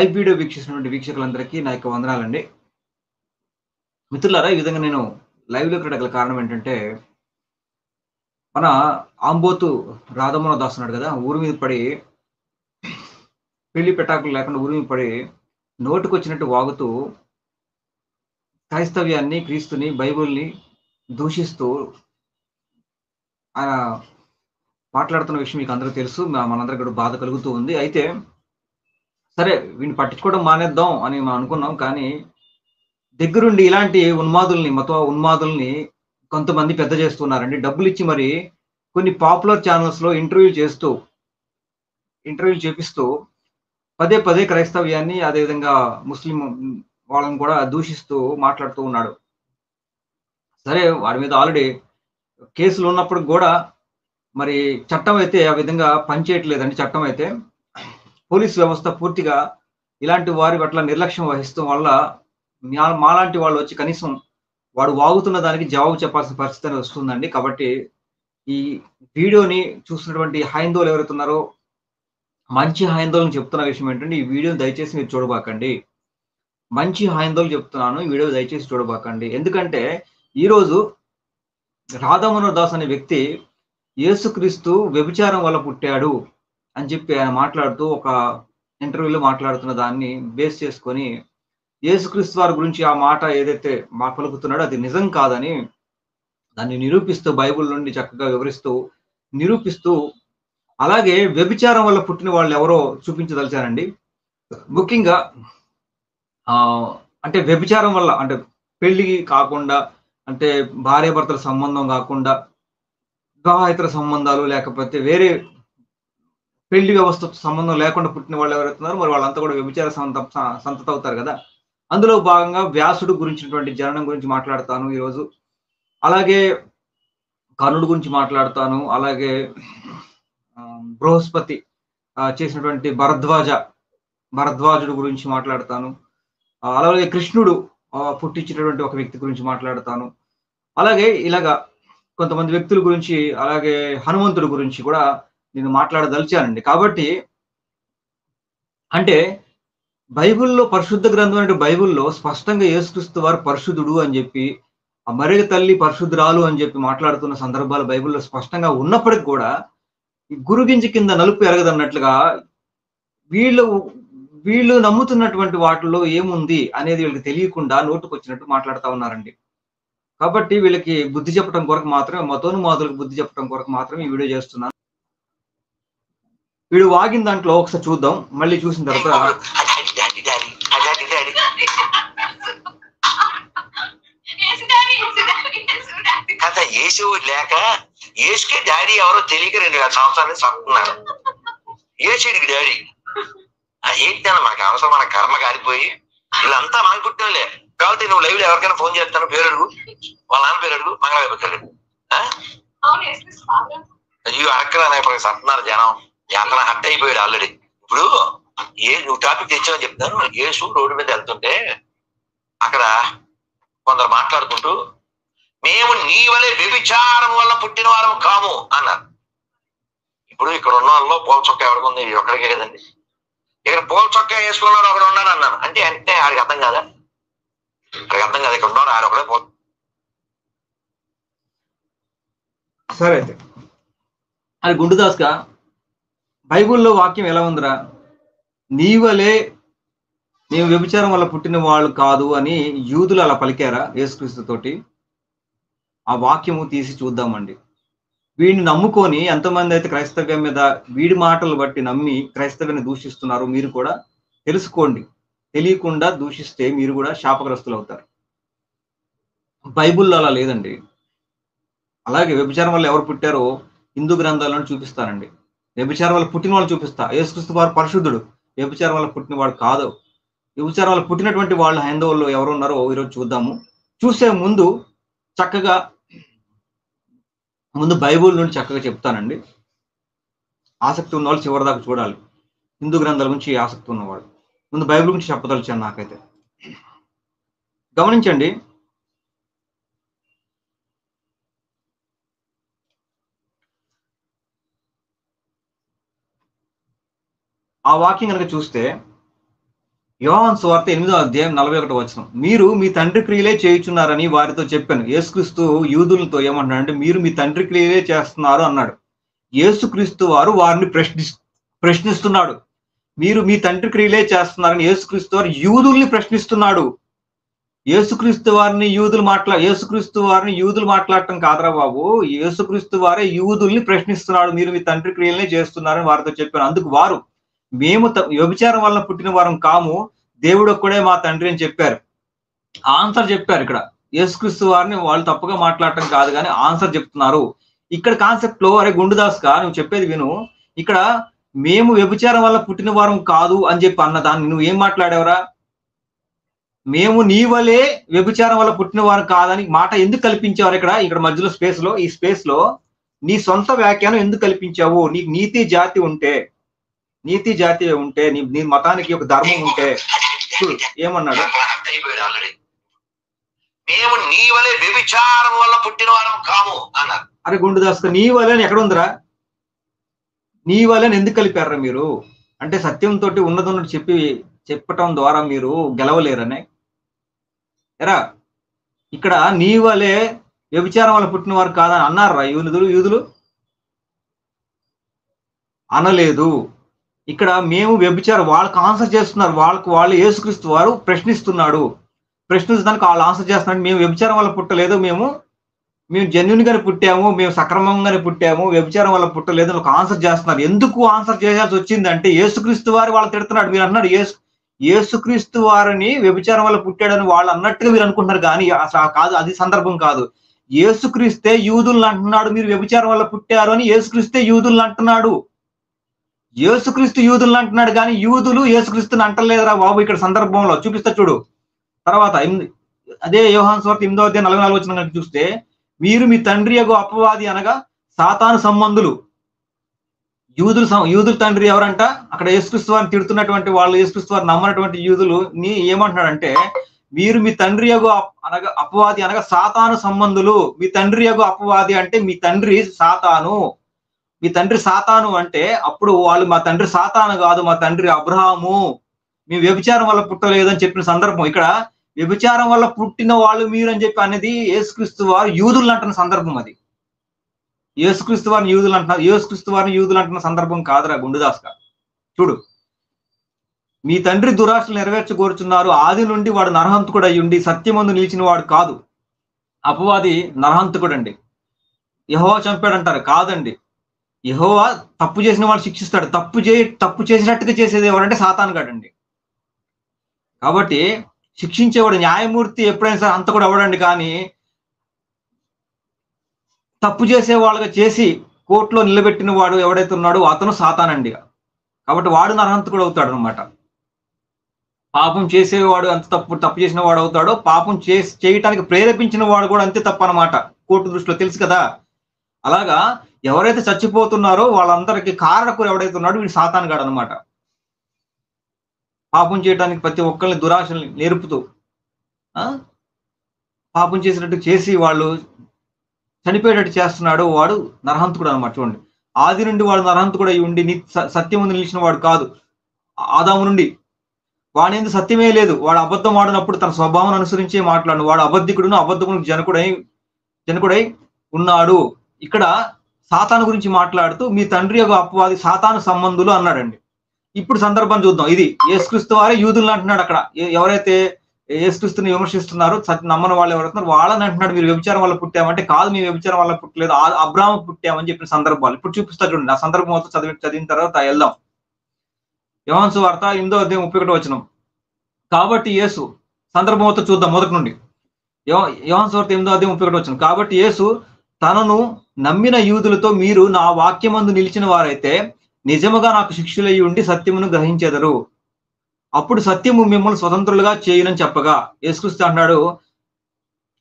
Live video వీక్షిస్తున్నటువంటి వీక్షకులందరికీ నా యొక్క వందనాలండి. మిత్రులారా, ఈ విధంగా నేను లైవ్‌లోకి రావడానికి గల కారణం ఏంటంటే, మన ఆంబోతు రాధమోహన్ దాస్ ఉన్నాడు గదా! ఊరి మీద పడి పెళ్లి పెటాకులు లేకుండా ఊరి మీద పడి నోటికొచ్చినట్టు వాగుతూ క్రైస్తవ్యాన్ని, క్రీస్తుని, బైబిల్‌ని దూషిస్తూ ఆయన మాట్లాడుతున్న విషయం మీకు అందరికి తెలుసు. మనందరికి కూడా బాధ కలుగుతూ ఉంది. అయితే సరే, వీడిని పట్టించుకోవడం మానేద్దాం అని మనం అనుకున్నాం. కానీ దగ్గరుండి ఇలాంటి ఉన్మాదుల్ని, మత ఉన్మాదుల్ని కొంతమంది పెద్ద చేస్తున్నారండి. డబ్బులిచ్చి మరి కొన్ని పాపులర్ ఛానెల్స్‌లో ఇంటర్వ్యూలు చేపిస్తూ పదే పదే క్రైస్తవ్యాన్ని, అదేవిధంగా ముస్లిం వాళ్ళని కూడా దూషిస్తూ మాట్లాడుతూ ఉన్నాడు. సరే, వాడి మీద ఆల్రెడీ కేసులున్నప్పటికి గూడా మరి చట్టం అయితే ఆ విధంగా పనిచేయట్లేదండి. చట్టం అయితే పోలీస్ వ్యవస్థ పూర్తిగా ఇలాంటి వారి పట్ల నిర్లక్ష్యం వహిస్తడం వల్ల మాలాంటి వాళ్ళొచ్చి కనీసం వాడు వాగుతున్న దానికి జవాబు చెప్పాల్సిన పరిస్థితి అనేది వస్తుందండి. కాబట్టి ఈ వీడియోని చూస్తున్నటువంటి హైందవులు ఎవరైతే ఉన్నారో, మంచి హైందవులకు చెప్తున్న విషయం ఏంటంటే, ఈ వీడియోని దయచేసి మీరు చూడబాకండి. మంచి హైందవులకు చెప్తున్నాను. ఈ వీడియో దయచేసి చూడబాకండి. ఎందుకంటే ఈరోజు రాధామోహన్ దాస్ అనే వ్యక్తి యేసుక్రీస్తు వ్యభిచారం వల్ల పుట్టాడు అని చెప్పి ఆయన మాట్లాడుతూ ఒక ఇంటర్వ్యూలో మాట్లాడుతున్న దాన్ని బేస్ చేసుకొని యేసుక్రీస్తు వారి గురించి ఆ మాట ఏదైతే పలుకుతున్నాడో అది నిజం కాదని దాన్ని నిరూపిస్తూ బైబిల్ నుండి చక్కగా వివరిస్తూ, నిరూపిస్తూ అలాగే వ్యభిచారం వల్ల పుట్టిన వాళ్ళు ఎవరో చూపించదలిచారండి. ముఖ్యంగా అంటే వ్యభిచారం వల్ల అంటే పెళ్లి కాకుండా, అంటే భార్యాభర్తల సంబంధం గాకుండా వివాహేతర సంబంధాలు లేకపోతే వేరే పెళ్లి వ్యవస్థతో సంబంధం లేకుండా పుట్టిన వాళ్ళు ఎవరైతే ఉన్నారో మరి వాళ్ళంతా కూడా వ్యభిచార సంతతి అవుతారు గదా! అందులో భాగంగా వ్యాసుడు గురించినటువంటి జననం గురించి మాట్లాడతాను ఈరోజు. అలాగే కర్ణుడు గురించి మాట్లాడతాను. అలాగే బృహస్పతి చేసినటువంటి భరద్వాజుడు గురించి మాట్లాడతాను. అలాగే కృష్ణుడు పుట్టించినటువంటి ఒక వ్యక్తి గురించి మాట్లాడతాను. అలాగే ఇలాగా కొంతమంది వ్యక్తుల గురించి, అలాగే హనుమంతుడి గురించి కూడా నేను మాట్లాడదలిచానండి. కాబట్టి అంటే బైబిల్‌లో, పరిశుద్ధ గ్రంథం అంటే బైబిల్‌లో స్పష్టంగా యేసుక్రీస్తు వారు పరిశుద్ధుడు అని జెప్పి, ఆ మరియ తల్లి పరిశుద్ధురాలు అని జెప్పి మాట్లాడుతున్న సందర్భాలు బైబిల్‌లో స్పష్టంగా ఉన్నప్పటికి కూడా, ఈ గురుగింజ కింద నలుపు ఎరగదన్నట్లుగా వీళ్ళు వీళ్ళు నమ్ముతున్నటువంటి వాటిల్లో ఏముంది అనేది వీళ్ళకి తెలియకుండా నోటికొచ్చినట్టు మాట్లాడుతా ఉన్నారండి. కాబట్టి వీళ్ళకి బుద్ధి చెప్పడం కొరకు మాత్రమే, మతోన్మాదులకు బుద్ధి చెప్పడం కొరకు మాత్రమే ఈ వీడియో చేస్తున్నాను. వీడు వాగిన దాంట్లో ఒకసారి చూద్దాం. మళ్ళీ చూసిన తర్వాత కథ యేసు లేక యేసుకి డాడీ ఎవరో తెలియక 2 సంవత్సరాలు చంపుతున్నారు. యేసుడికి డాడీ ఏంటన్నా మనకు అవసరం, మన కర్మ కాలిపోయి వీళ్ళంతా మనకు పుట్టినలే. కాబట్టి నువ్వు లైవ్ లో ఎవరికైనా ఫోన్ చేస్తాను, పేరు అడుగు, వాళ్ళ నాన్న పేరు అడుగు, మంగళ అయ్యో అక్కడనే చంపుతున్నారు జనం. ఎంత హట్ అయిపోయాడు ఆల్రెడీ. ఇప్పుడు నువ్వు టాపిక్ తెచ్చావని చెప్తాను. యేసు రోడ్డు మీద వెళ్తుంటే అక్కడ కొందరు మాట్లాడుకుంటూ మేము నీ వలె వ్యభిచారం వల్ల పుట్టిన వారం కాము అన్నారు. ఇప్పుడు ఇక్కడ ఉన్న వాళ్ళలో పూల చొక్కా ఎవరికి ఉంది? ఒక్కడికే కదండి. ఇక్కడ పూల చొక్కా వేసుకున్నాడు ఒకడు ఉన్నాడు అన్నాను అంటే అంటే ఆడికి అర్థం కాదా? ఆడికి అర్థం కాదు. ఇక్కడ ఉన్నాడు ఆడ ఒకడే పో. సరే, అయితే అది గుండుదాస్గా బైబిల్లో వాక్యం ఎలా ఉందిరా? నీ వలే మేము వ్యభిచారం వల్ల పుట్టిన వాళ్ళు కాదు అని యూదులు అలా పలికారా యేసుక్రీస్తు తోటి? ఆ వాక్యము తీసి చూద్దామండి. వీడిని నమ్ముకొని ఎంతమంది అయితే క్రైస్తవ్యం మీద వీడి మాటలు బట్టి నమ్మి క్రైస్తవ్యాన్ని దూషిస్తున్నారు, మీరు కూడా తెలుసుకోండి. తెలియకుండా దూషిస్తే మీరు కూడా శాపగ్రస్తులు అవుతారు. బైబిల్లో అలా లేదండి. అలాగే వ్యభిచారం వల్ల ఎవరు పుట్టారో హిందూ గ్రంథాలను చూపిస్తానండి. వ్యభిచారం వల్ల పుట్టిన వాళ్ళు చూపిస్తా. యేసుక్రీస్తు వారు పరిశుద్ధుడు, వ్యభిచారం వల్ల పుట్టినవాడు కాదు. వ్యభిచారం వల్ల పుట్టినటువంటి వాళ్ళు హైందవుల్లో ఎవరు ఉన్నారో ఈరోజు చూద్దాము. చూసే ముందు చక్కగా బైబిల్ నుండి చక్కగా చెప్తానండి. ఆసక్తి ఉన్న వాళ్ళు చివరి దాకా చూడాలి. హిందూ గ్రంథాల గురించి ఆసక్తి ఉన్నవాళ్ళు. ముందు బైబిల్ గురించి చెప్పదలిచాను. నాకైతే గమనించండి. ఆ వాక్యం కనుక చూస్తే యోహాను సువార్త 8వ అధ్యాయం 41వ వచనం. మీరు మీ తండ్రి క్రియలే చేయుచున్నారని వారితో చెప్పాను. యేసుక్రీస్తు యూదులతో ఏమంటున్నాడంటే మీరు మీ తండ్రి క్రియలే చేస్తున్నారు అన్నాడు. యేసుక్రీస్తు వారు వారిని ప్రశ్నిస్తున్నాడు. మీరు మీ తండ్రి క్రియలే చేస్తున్నారని యేసుక్రీస్తు వారు యూదుల్ని ప్రశ్నిస్తున్నాడు. యేసుక్రీస్తు వారిని యూదులు మాట్లాడటం కాదురా బాబు, యేసుక్రీస్తు వారే యూదుల్ని ప్రశ్నిస్తున్నాడు. మీరు మీ తండ్రి క్రియలనే చేస్తున్నారని వారితో చెప్పాను. అందుకు వారు మేము వ్యభిచారం వల్ల పుట్టిన వారం కాము, దేవుడు ఒక్కడే మా తండ్రి అని చెప్పారు. ఆన్సర్ చెప్పారు. ఇక్కడ యేసుక్రీస్తు వారిని వాళ్ళు తప్పుగా మాట్లాడటం కాదు కానీ ఆన్సర్ చెప్తున్నారు. ఇక్కడ కాన్సెప్ట్ లో అరే గుండుదాస్కా నువ్వు చెప్పేది విను, ఇక్కడ మేము వ్యభిచారం వల్ల పుట్టిన వారం కాదు అని చెప్పి అన్నదాన్ని నువ్వు ఏం మాట్లాడేవరా? మేము నీ వలే వ్యభిచారం వల్ల పుట్టిన వారు కాదని మాట ఎందుకు కల్పించావు? ఇక్కడ మధ్యలో ఈ స్పేస్ లో నీ సొంత వ్యాఖ్యానం ఎందుకు కల్పించావు? నీకు నీతి జాతి ఉంటే నీ మతానికి ఒక ధర్మం ఉంటే చూడు ఏమన్నాడు. మేము నీ వలే వ్యభిచారం వల్ల పుట్టిన వారం కాము అన్నారు. అరే గుండుదాస్క నీ వలే ఎక్కడ ఉందిరా? నీ వలే ఎందుకు కలిపారా మీరు? అంటే సత్యంతో ఉన్నదన్నట్టు చెప్పటం ద్వారా మీరు గెలవలేరనే ఎరా? ఇక్కడ నీ వలే వ్యభిచారం వల్ల పుట్టిన వారు కాదని అన్నారా యూదులు? అనలేదు. ఇక్కడ మేము వ్యభిచారం వాళ్ళకి ఆన్సర్ చేస్తున్నారు. వాళ్ళు యేసుక్రీస్తు వారు ప్రశ్నించడానికి వాళ్ళు ఆన్సర్ చేస్తున్నారు. మేము వ్యభిచారం వల్ల పుట్టలేదు, మేము జెన్యున్ గానే పుట్టాము, మేము సక్రమంగానే పుట్టాము, వ్యభిచారం వల్ల పుట్టలేదు అని ఒక ఆన్సర్ చేస్తున్నారు. ఎందుకు ఆన్సర్ చేయాల్సి వచ్చిందంటే యేసుక్రీస్తు వారు వాళ్ళు తిడుతున్నాడు. మీరు అన్నాడు యేసుక్రీస్తు వారిని వ్యభిచారం వల్ల పుట్టాడని వాళ్ళు అన్నట్టుగా మీరు అనుకుంటున్నారు కానీ అసలు కాదు, అది సందర్భం కాదు. యేసుక్రీస్తే యూదుల్ని అంటున్నాడు మీరు వ్యభిచారం వల్ల పుట్టారు అని. యేసుక్రీస్తే యూదుల్ని అంటున్నాడు. యేసుక్రీస్తు యూదుల్ని అంటున్నాడు కానీ యూదులు యేసుక్రీస్తుని అంటలేదురా బాబు. ఇక్కడ సందర్భంలో చూపిస్తా చూడు. తర్వాత అదే యోహాను సువార్త 8వ అధ్యాయం 44వ వచనం చూస్తే మీరు మీ తండ్రి యొక్క అపవాది అనగా సాతాను సంబంధులు. యూదుల తండ్రి ఎవరంట? అక్కడ యేసుక్రీస్తు వారిని తిడుతున్నటువంటి వాళ్ళు యేసుక్రీస్తు వారిని నమ్మనటువంటి యూదులు ఏమంటున్నాడంటే మీరు మీ తండ్రి యొక్క అపవాది అనగా సాతాను సంబంధులు. మీ తండ్రి యొక్క అపవాది అంటే మీ తండ్రి సాతాను. మీ తండ్రి సాతాను అంటే అప్పుడు వాళ్ళు మా తండ్రి సాతాను కాదు, మా తండ్రి అబ్రహాము, మీ వ్యభిచారం వల్ల పుట్టలేదు అని చెప్పిన సందర్భం. ఇక్కడ వ్యభిచారం వల్ల పుట్టిన వాళ్ళు మీరు అని చెప్పి అనేది యేసుక్రీస్తు వారు యూదులు అంటున్న సందర్భం. అది యేసుక్రీస్తు వారిని యూదులు అంటున్న సందర్భం కాదురా గుండుదాస్క. చూడు, మీ తండ్రి దురాశలు నెరవేర్చగోరుచున్నారు. ఆది నుండి వాడు నరహంతకుడు అయ్యుండి సత్యమందు నిలిచిన వాడు కాదు. అపవాది నరహంతకుడు అండి. యెహోవా చంపాడంటారు, కాదండి. యెహోవా తప్పు చేసిన వాడు శిక్షిస్తాడు. తప్పు చేసినట్టుగా చేసేది ఎవరంటే సాతాను గాడండి. కాబట్టి శిక్షించేవాడు న్యాయమూర్తి ఎప్పుడైనా సరే అంత కూడా అవడండి. కానీ తప్పు చేసే వాళ్ళగా చేసి కోర్టులో నిలబెట్టిన వాడు ఎవడైతే ఉన్నాడో అతను సాతానండి. కాబట్టి వాడు నరహంతకుడు అవుతాడు అనమాట. పాపం చేసేవాడు అంత తప్పు చేసిన వాడు అవుతాడో, పాపం చేయటానికి ప్రేరేపించిన వాడు కూడా అంతే తప్పు అనమాట కోర్టు దృష్టిలో, తెలుసు కదా. అలాగా ఎవరైతే చచ్చిపోతున్నారో వాళ్ళందరికీ కారణకుడు ఎవడైతే ఉన్నాడో వీడు సాతాను గాడు అనమాట. పాపం చేయడానికి ప్రతి ఒక్కరిని దురాశల్ని నేర్పుతూ పాపం చేసినట్టు చేసి వాళ్ళు చనిపోయేటట్టు చేస్తున్నాడు, వాడు నరహంతకుడు అనమాట. చూడండి, ఆది నుండి వాడు నరహంతకుడు అయి ఉండి సత్యం ముందు నిలిచిన వాడు కాదు. ఆదాము నుండి వాడి ఎందుకు సత్యమే లేదు. వాడు అబద్ధం ఆడినప్పుడు తన స్వభావం అనుసరించే మాట్లాడు. వాడు అబద్ధములకు జనకుడై ఉన్నాడు. ఇక్కడ సాతాను గురించి మాట్లాడుతూ మీ తండ్రి యొక్క అపవాది సాతాను సంబంధులు అన్నాడండి. ఇప్పుడు సందర్భం చూద్దాం. ఇది యేసుక్రీస్తు వారే యూదులు అంటున్నాడు. అక్కడ ఎవరైతే యేసుక్రీస్తుని విమర్శిస్తున్నారు, నమ్మని వాళ్ళు ఎవరైతున్నారు వాళ్ళని అంటున్నాడు మీరు వ్యభిచారం వల్ల పుట్టామంటే కాదు, మేము వ్యభిచారం వల్ల పుట్టలేదు, అబ్రాహాము పుట్టామని చెప్పిన సందర్భాలు ఇప్పుడు చూపిస్తా చూడండి. ఆ సందర్భం మొత్తం చదివిన తర్వాత వెళ్దాం. యోహాను సువార్త 8వ అధ్యాయం 31వ వచనం. కాబట్టి యేసు సందర్భం మొత్తం చూద్దాం మొదటి నుండి. యోహాను సువార్త 8వ అధ్యాయం 31వ వచనం. కాబట్టి యేసు తనను నమ్మిన యూదులతో మీరు నా వాక్యమందు నిలిచిన వారైతే నిజముగా నాకు శిష్యులై ఉండి సత్యమును గ్రహించెదరు. అప్పుడు సత్యము మిమ్మల్ని స్వతంత్రులుగా చేయునని చెప్పగా యేసుక్రీస్తు అంటున్నాడు,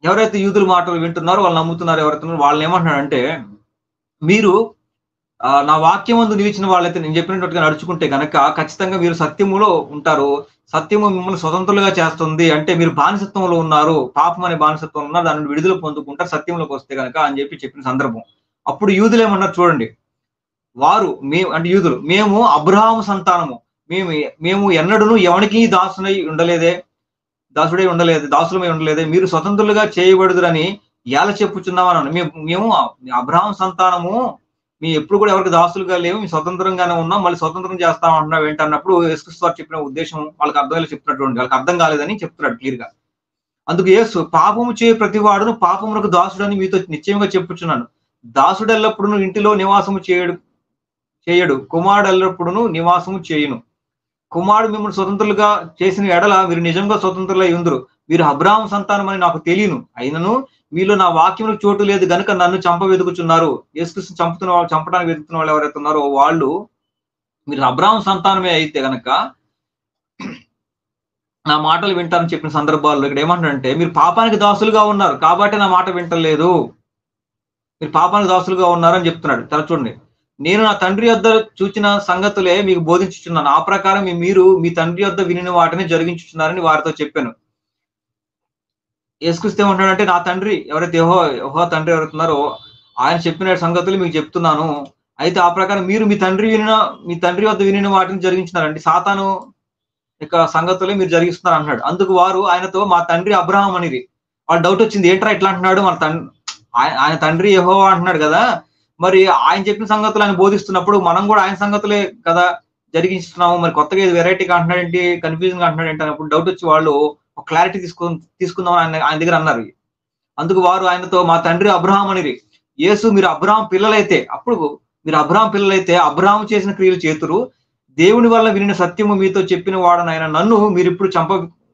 ఎవరైతే యూదుల మాటలు వింటున్నారో వాళ్ళు నమ్ముతున్నారు, ఎవరైతే వాళ్ళని ఏమంటున్నాడంటే మీరు నా వాక్యమందు నిలిచిన వాళ్ళైతే నేను చెప్పినట్టుగా నడుచుకుంటే గనక ఖచ్చితంగా మీరు సత్యములో ఉంటారు, సత్యము మిమ్మల్ని స్వతంత్రులుగా చేస్తుంది. అంటే మీరు బానిసత్వంలో ఉన్నారు, పాపం అనే బానిసత్వంలో ఉన్నారు, దాన్ని విడుదల పొందుకుంటారు సత్యంలోకి వస్తే గనక అని చెప్పిన సందర్భం. అప్పుడు యూదులు ఏమన్నారు చూడండి, యూదులు మేము అబ్రహాము సంతానము, మేము మేము ఎన్నడూను ఎవనికి దాసుడై ఉండలేదు, దాసులమై ఉండలేదే. మీరు స్వతంత్రులుగా చేయబడుదురని ఎలా చెప్పుచున్నామని. మేము అబ్రహాం సంతానము, మేము ఎప్పుడు కూడా ఎవరికి దాసులుగా లేవు, మేము స్వతంత్రంగానే ఉన్నాం, మళ్ళీ స్వతంత్రం చేస్తాం అంటున్నావు ఏంటన్నప్పుడు యేసుక్రీస్తు వారు చెప్పిన ఉద్దేశం వాళ్ళకి అర్థమయ్యేలా చెప్తున్నటువంటి, వాళ్ళకి అర్థం కాలేదని చెప్తున్నాడు క్లియర్ గా. అందుకు యేసు, పాపము చేయ ప్రతి వాడును పాపమునకు దాసుడని మీతో నిశ్చయంగా చెప్పుచున్నాను. దాసుడు ఎల్లప్పుడూ ఇంటిలో నివాసము చేయడు, కుమారుడు ఎల్లప్పుడూ నివాసము చేయును. కుమారుడు మిమ్మల్ని స్వతంత్రులుగా చేసిన ఎడల మీరు నిజంగా స్వతంత్రులై ఉందరు. మీరు అబ్రహాము సంతానం అని నాకు తెలియను, అయినను మీలో నా వాక్యములకు చోటు లేదు గనుక నన్ను వెతుకుచున్నారు. యేసుక్రీస్తుని చంపడానికి వెతుకుతున్న వాళ్ళు ఎవరైతే ఉన్నారో వాళ్ళు, మీరు అబ్రహాము సంతానమే అయితే గనక నా మాటలు వింటారని చెప్పిన సందర్భాల్లో ఇక్కడ ఏమంటారంటే, మీరు పాపానికి దాసులుగా ఉన్నారు కాబట్టి నా మాట వింటలేదు, మీరు పాపానికి దాసులుగా ఉన్నారని చెప్తున్నాడు. తల చూడండి, నేను నా తండ్రి యొద్ద చూచిన సంగతులే మీకు బోధించుచున్నాను, ఆ ప్రకారం మీరు మీ తండ్రి యొద్ద వినిన వాటిని జరిగించుచున్నారని వారితో చెప్పాను. యేసుక్రీస్తు ఏమంటున్నాడంటే, నా తండ్రి ఎవరైతే యెహోవా తండ్రి ఎవరుతున్నారో ఆయన చెప్పిన సంగతులు మీకు చెప్తున్నాను, అయితే ఆ ప్రకారం మీరు మీ తండ్రి వద్ద వినిన వాటిని జరిగించున్నారండి. సాతాను యొక్క సంగతులే మీరు జరిగిస్తున్నారు అంటున్నాడు. అందుకు వారు ఆయనతో, మా తండ్రి అబ్రహాం అనిది. వాళ్ళు డౌట్ వచ్చింది, ఏంట్రా ఇట్లా అంటున్నాడు, ఆయన తండ్రి యెహోవా అంటున్నాడు కదా, మరి ఆయన చెప్పిన సంగతులు ఆయన బోధిస్తున్నప్పుడు మనం కూడా ఆయన సంగతులే కదా జరిగిస్తున్నాము, మరి కొత్తగా ఏది వెరైటీగా అంటున్నాడేంటి, కన్ఫ్యూజన్ గా అంటున్నాడేంటి అన్నప్పుడు డౌట్ వచ్చి వాళ్ళు ఒక క్లారిటీ తీసుకుందామని ఆయన దగ్గర అన్నారు. అందుకు వారు ఆయనతో, మా తండ్రి అబ్రహాం అనిది. యేసు, మీరు అబ్రహాం పిల్లలైతే, అప్పుడు మీరు అబ్రహాం పిల్లలైతే అబ్రహాం చేసిన క్రియలు చేతురు, దేవుని వల్ల వినిన సత్యము మీతో చెప్పిన వాడనైనా నన్ను మీరు ఇప్పుడు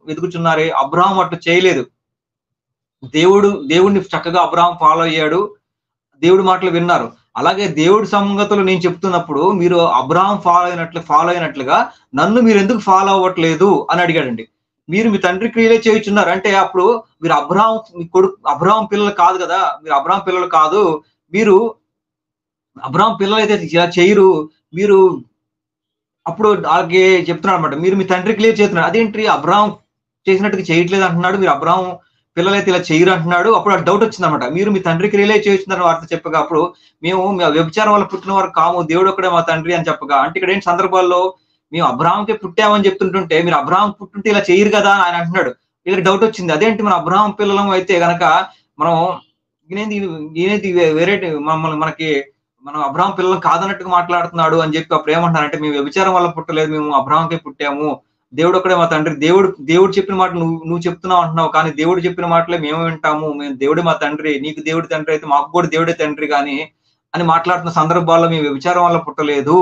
వెతుకుచున్నారే. అబ్రహాం అట్లా చేయలేదు. దేవుడిని చక్కగా అబ్రహాం ఫాలో అయ్యాడు, దేవుడి మాటలు విన్నారు. అలాగే దేవుడి సంగతులు నేను చెప్తున్నప్పుడు మీరు అబ్రహాం ఫాలో అయినట్లుగా నన్ను మీరు ఎందుకు ఫాలో అవ్వట్లేదు అని అడిగాడండి. మీరు మీ తండ్రి క్రియలే చేయుచున్నారు అంటే, అప్పుడు మీరు అబ్రహాం పిల్లలు కాదు కదా, మీరు అబ్రహాం పిల్లలు కాదు, మీరు అబ్రహాం పిల్లలు అయితే ఇలా చేయరు, మీరు అప్పుడు అలాగే చెప్తున్నాడు అనమాట, మీరు మీ తండ్రి క్రియ చేస్తున్నారు. అదేంటి అబ్రహాం చేసినట్టుగా చేయట్లేదు అంటున్నాడు, మీరు అబ్రహాం పిల్లలైతే ఇలా చేయరు అంటున్నాడు. అప్పుడు ఆ డౌట్ వచ్చింది అనమాట. మీరు మీ తండ్రి క్రియలే చేస్తున్నారని వారితో చెప్పగా, అప్పుడు మేము వ్యభిచారం వల్ల పుట్టిన వారు కాము, దేవుడు ఒక్కడే మా తండ్రి అని చెప్పగా, అంటే ఇక్కడ ఏంటి సందర్భాల్లో మేము అబ్రహాంకే పుట్టామని చెప్తుంటుంటే మీరు అబ్రహాం పుట్టుంటే ఇలా చేయరు కదా అని ఆయన అంటున్నాడు. వీళ్ళకి డౌట్ వచ్చింది, అదేంటి మన అబ్రహాం పిల్లలం అయితే గనక మనం ఈయనేది వెరైటీ మనం అబ్రహాం పిల్లలు కాదన్నట్టుగా మాట్లాడుతున్నాడు అని చెప్పి అప్పుడు ఏమంటున్నారంటే, మేము వ్యభిచారం వల్ల పుట్టలేదు, మేము అబ్రహాంకే పుట్టాము, దేవుడు ఒక్కడే మా తండ్రి, దేవుడు చెప్పిన మాటలు నువ్వు చెప్తున్నావు అంటున్నావు, కానీ దేవుడు చెప్పిన మాటలే మేము వింటాము, మేము దేవుడే మా తండ్రి, నీకు దేవుడి తండ్రి అయితే మాకు కూడా దేవుడే తండ్రి కానీ అని మాట్లాడుతున్న సందర్భాల్లో మేము వ్యభిచారం వల్ల పుట్టలేదు,